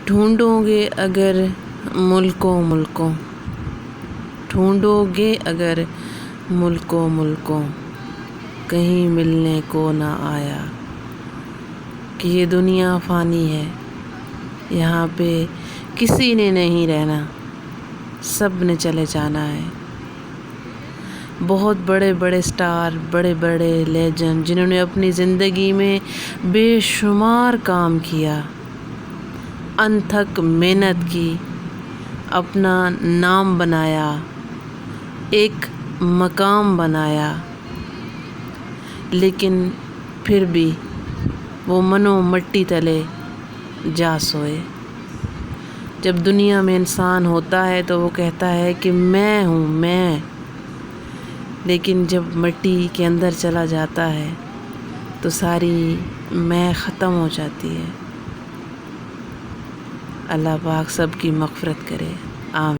ڈھونڈو گے اگر ملکوں ملکوں، ڈھونڈو گے اگر ملکوں ملکوں، کہیں ملنے کو نہ آیا کہ یہ دنیا فانی ہے، یہاں پہ کسی نے نہیں رہنا، سب نے چلے جانا ہے۔ بہت بڑے بڑے سٹار، بڑے بڑے لیجنڈ، جنہوں نے اپنی زندگی میں بے شمار کام کیا، انتھک محنت کی، اپنا نام بنایا، ایک مقام بنایا، لیکن پھر بھی وہ منو مٹی تلے جا سوئے۔ جب دنیا میں انسان ہوتا ہے تو وہ کہتا ہے کہ میں ہوں میں، لیکن جب مٹی کے اندر چلا جاتا ہے تو ساری میں ختم ہو جاتی ہے۔ اللہ پاک سب کی مغفرت کرے، آمین۔